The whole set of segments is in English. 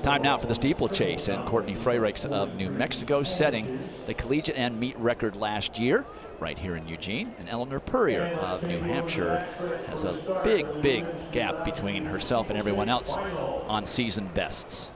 Time now for the steeplechase, and Courtney Frerichs of New Mexico setting the collegiate and meet record last year right here in Eugene. And Eleanor Purrier of New Hampshire has a big gap between herself and everyone else on season bests.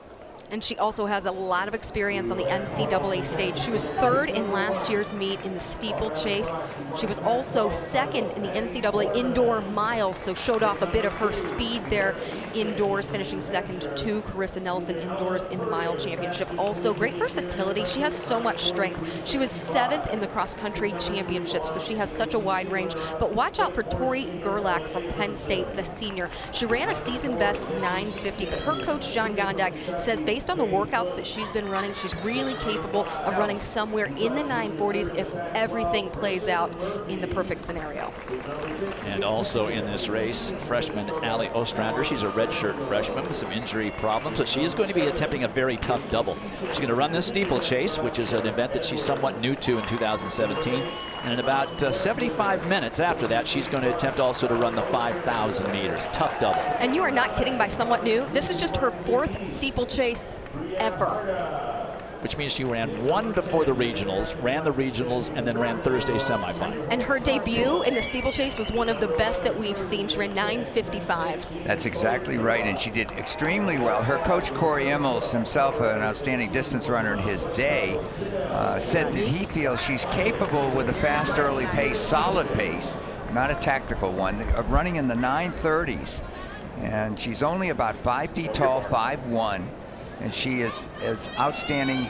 And she also has a lot of experience on the NCAA stage. She was third in last year's meet in the steeplechase. She was also second in the NCAA indoor miles, so showed off a bit of her speed there indoors, finishing second to Carissa Nelson indoors in the mile championship. Also great versatility. She has so much strength. She was 7th in the cross-country championship, so she has such a wide range. But watch out for Tori Gerlach from Penn State, the senior. She ran a season best 9:50, but her coach John Gondak says based on the workouts that she's been running, she's really capable of running somewhere in the 940s if everything plays out in the perfect scenario. And also in this race, freshman Allie Ostrander. She's a redshirt freshman with some injury problems, but she is going to be attempting a very tough double. She's going to run this steeplechase, which is an event that she's somewhat new to in 2017. And in about 75 minutes after that, she's going to attempt also to run the 5,000 meters. Tough double. And you are not kidding by somewhat new. This is just her 4th steeplechase ever. Which means she ran one before the regionals, ran the regionals, and then ran Thursday's semifinal. And her debut in the steeplechase was one of the best that we've seen. She ran 9:55. That's exactly right, and she did extremely well. Her coach, Corey Immels, himself an outstanding distance runner in his day, said that he feels she's capable with a fast early pace, solid pace, not a tactical one, of running in the 930s. And she's only about 5 feet tall, 5'1", and she is as outstanding.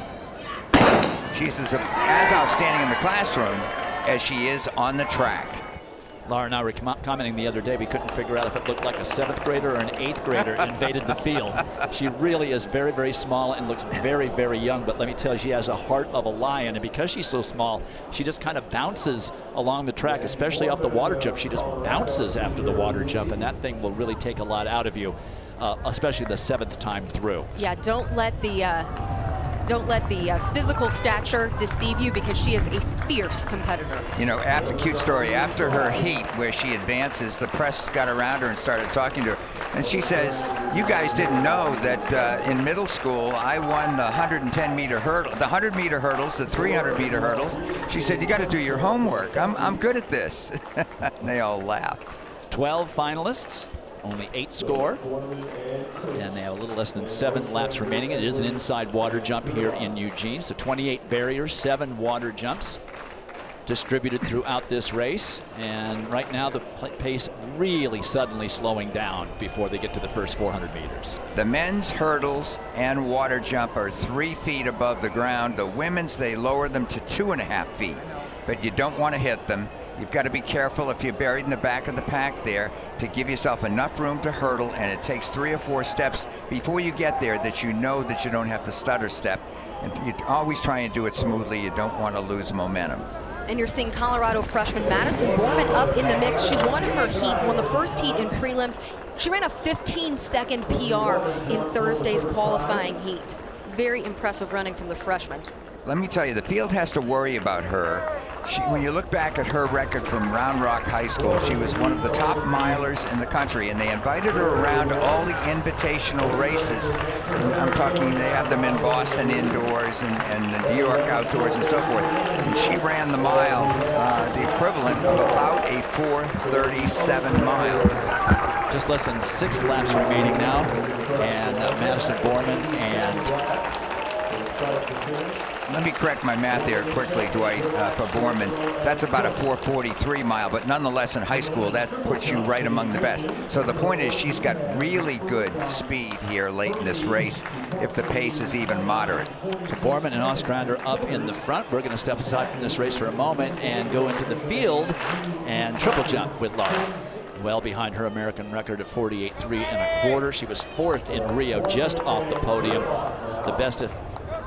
She's as outstanding in the classroom as she is on the track. Laura and I were commenting the other day, we couldn't figure out if it looked like a 7th grader or an 8th grader invaded the field. She really is very small and looks very young, but let me tell you, she has a heart of a lion, and because she's so small, she just kind of bounces along the track, especially off the water jump. She just bounces after the water jump, and that thing will really take a lot out of you, especially the 7th time through. Yeah, don't let the physical stature deceive you, because she is a fierce competitor. You know, cute story, after her heat where she advances, the press got around her and started talking to her. And she says, you guys didn't know that in middle school, I won the 110-meter hurdle, the 100-meter hurdles, the 300-meter hurdles. She said, you got to do your homework. I'm good at this. And they all laughed. 12 finalists. Only 8 score, and they have a little less than 7 laps remaining. It is an inside water jump here in Eugene, so 28 barriers, 7 water jumps distributed throughout this race. And right now the pace really suddenly slowing down before they get to the first 400 meters. The men's hurdles and water jump are 3 feet above the ground. The women's, they lower them to 2.5 feet, but you don't want to hit them. You've got to be careful if you're buried in the back of the pack there to give yourself enough room to hurdle, and it takes 3 or 4 steps before you get there that you know that you don't have to stutter step. And you always try and do it smoothly. You don't want to lose momentum. And you're seeing Colorado freshman Madison Borman up in the mix. She won her heat, won the first heat in prelims. She ran a 15-second PR in Thursday's qualifying heat. Very impressive running from the freshman. Let me tell you, the field has to worry about her. When you look back at her record from Round Rock High School, she was one of the top milers in the country, and they invited her around to all the invitational races. And I'm talking, they have them in Boston indoors and New York outdoors and so forth. And she ran the mile, the equivalent of about a 4:37 mile. Just less than 6 laps remaining now, and Madison Borman and... Let me correct my math there quickly, Dwight, for Borman. That's about a 4:43 mile, but nonetheless in high school, that puts you right among the best. So the point is she's got really good speed here late in this race if the pace is even moderate. So Borman and Ostrander up in the front. We're going to step aside from this race for a moment and go into the field and triple jump with Laura. Well behind her American record at 48.3 1/4. She was 4th in Rio, just off the podium. The best of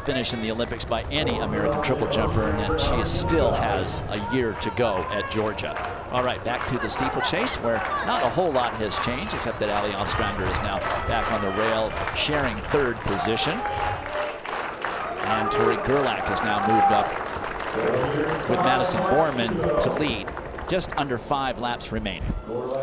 finish in the Olympics by any American triple jumper, and she still has a year to go at Georgia. All right, back to the steeplechase, where not a whole lot has changed, except that Allie Ostrander is now back on the rail, sharing 3rd position. And Tori Gerlach has now moved up with Madison Borman to lead. just under 5 laps remaining.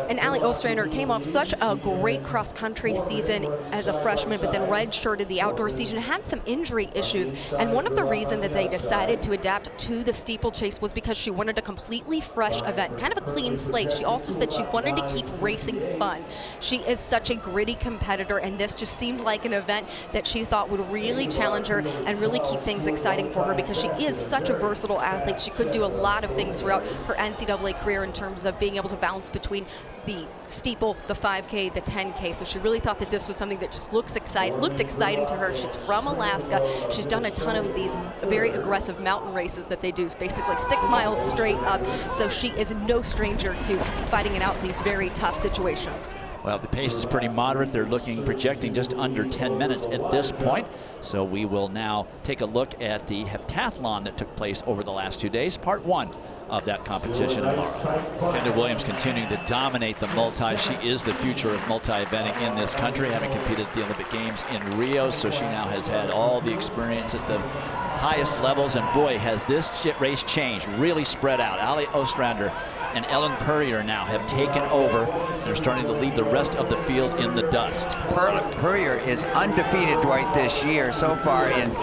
And Allie Ostrander came off such a great cross-country season as a freshman, but then redshirted the outdoor season, had some injury issues. And one of the reasons that they decided to adapt to the steeplechase was because she wanted a completely fresh event, kind of a clean slate. She also said she wanted to keep racing fun. She is such a gritty competitor, and this just seemed like an event that she thought would really challenge her and really keep things exciting for her, because she is such a versatile athlete. She could do a lot of things throughout her NCAA career in terms of being able to bounce between the steeple, the 5K, the 10K. So she really thought that this was something that just looked exciting to her. She's from Alaska. She's done a ton of these very aggressive mountain races that they do, basically 6 miles straight up. So she is no stranger to fighting it out in these very tough situations. Well, the pace is pretty moderate. They're projecting just under 10 minutes at this point. So we will now take a look at the heptathlon that took place over the last 2 days, part 1 of that competition tomorrow. Kendall Williams continuing to dominate the multi. She is the future of multi-eventing in this country, having competed at the Olympic Games in Rio. So she now has had all the experience at the highest levels. And boy, has this race changed, really spread out. Allie Ostrander and Ellen Purrier now have taken over. They're starting to leave the rest of the field in the dust. Purrier is undefeated, Dwight, this year so far in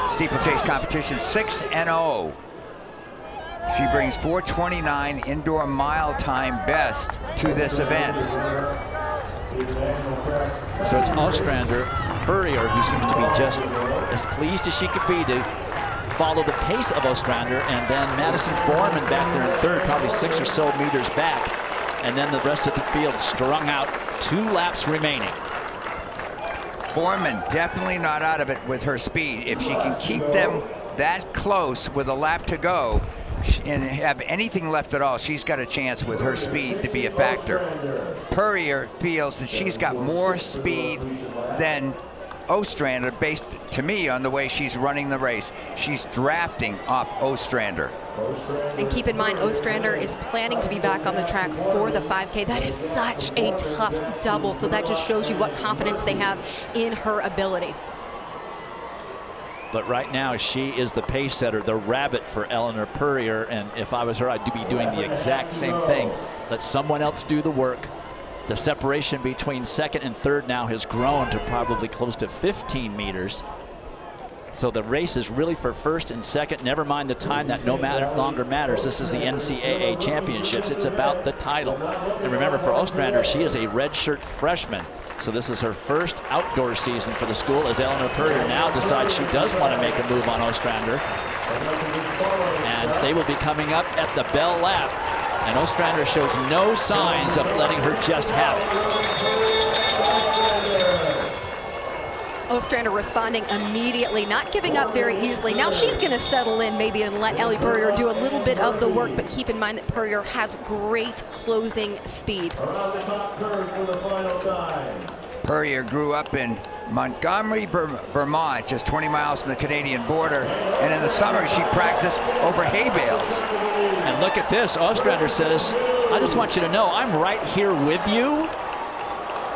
steeplechase competition, 6-0. She brings 4:29 indoor mile time best to this event. So it's Ostrander, Purrier, who seems to be just as pleased as she could be to follow the pace of Ostrander, and then Madison Borman back there in third, probably 6 or so meters back. And then the rest of the field strung out, 2 laps remaining. Borman definitely not out of it with her speed. If she can keep them that close with a lap to go and have anything left at all, she's got a chance with her speed to be a factor. Purrier feels that she's got more speed than Ostrander, based to me on the way she's running the race. She's drafting off Ostrander. And keep in mind, Ostrander is planning to be back on the track for the 5K. That is such a tough double, so that just shows you what confidence they have in her ability. But right now, she is the pace setter, the rabbit for Eleanor Purrier. And if I was her, I'd be doing the exact same thing. Let someone else do the work. The separation between second and third now has grown to probably close to 15 meters. So the race is really for first and second. Never mind the time, that no longer matters. This is the NCAA championships. It's about the title. And remember, for Ostrander, she is a redshirt freshman. So this is her first outdoor season for the school, as Eleanor Purrier now decides she does want to make a move on Ostrander. And they will be coming up at the bell lap. And Ostrander shows no signs of letting her just have it. Ostrander responding immediately, not giving up very easily. Now she's going to settle in maybe and let Allie Purrier do a little bit of the work, but keep in mind that Purrier has great closing speed. Purrier grew up in Montgomery, Vermont, just 20 miles from the Canadian border, and in the summer she practiced over hay bales. And look at this, Ostrander says, I just want you to know I'm right here with you,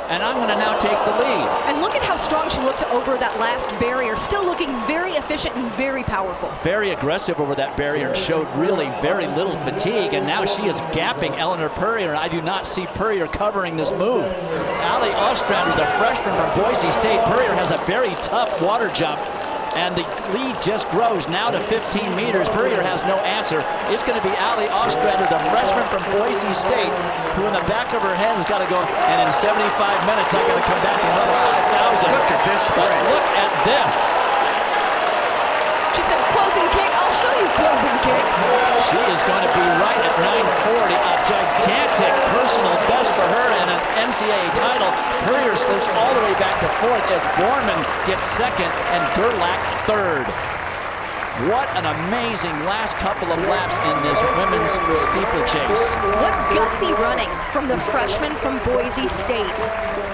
and I'm going to now take the lead. And look at how strong she looked over that last barrier, still looking very efficient and very powerful. Very aggressive over that barrier and showed really very little fatigue, and now she is gapping Eleanor Purrier, and I do not see Purrier covering this move. Allie Ostrander, the freshman from Boise State. Purrier has a very tough water jump, and the lead just grows now to 15 meters. Purrier has no answer. It's going to be Allie Ostrander, the freshman from Boise State, who in the back of her head has got to go, and in 75 minutes, I'm going to come back another 5,000. Look at this sprint. But look at this. She said, closing kick, I'll show you closing kick. She is going to be right at 9:40, a gigantic personal best for her and an NCAA title. Purrier slips all the way back to fourth as Borman gets second and Gerlach third. What an amazing last couple of laps in this women's steeplechase. What gutsy running from the freshman from Boise State.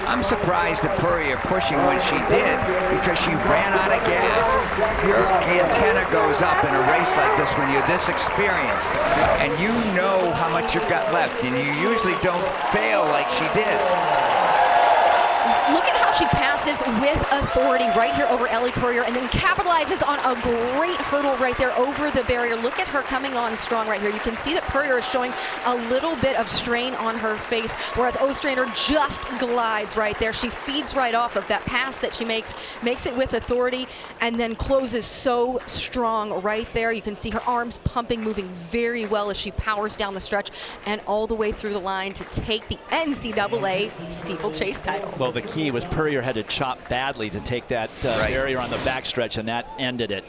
I'm surprised at Purrier pushing when she did, because she ran out of gas. Your antenna goes up in a race like this when you're this experienced, and you know how much you've got left, and you usually don't fail like she did. Look at how she passes with authority right here over Allie Purrier, and then capitalizes on a great hurdle right there over the barrier. Look at her coming on strong right here. You can see that Purrier is showing a little bit of strain on her face, whereas Ostrander just glides right there. She feeds right off of that pass that she makes it with authority, and then closes so strong right there. You can see her arms pumping, moving very well as she powers down the stretch and all the way through the line to take the NCAA steeplechase title. Well, the key was Purrier had to chop badly to take that barrier on the backstretch, and that ended it.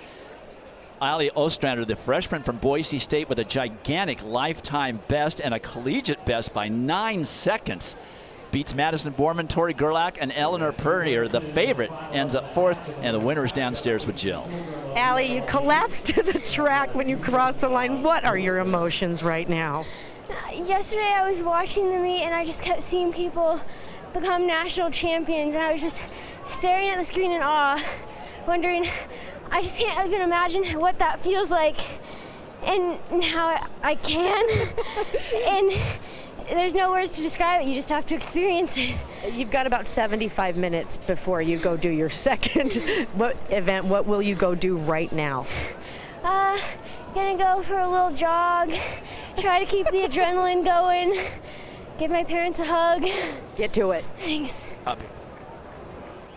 Allie Ostrander, the freshman from Boise State, with a gigantic lifetime best and a collegiate best by 9 seconds. Beats Madison Borman, Tori Gerlach, and Eleanor Purrier. The favorite ends up 4th, and the winner's downstairs with Jill. Allie, you collapsed to the track when you crossed the line. What are your emotions right now? Yesterday I was watching the meet and I just kept seeing people become national champions, and I was just staring at the screen in awe, wondering, I just can't even imagine what that feels like, and how I can. And there's no words to describe it. You just have to experience it. You've got about 75 minutes before you go do your second event. What will you go do right now? Gonna go for a little jog, try to keep the adrenaline going, give my parents a hug. Get to it. Thanks. Up here.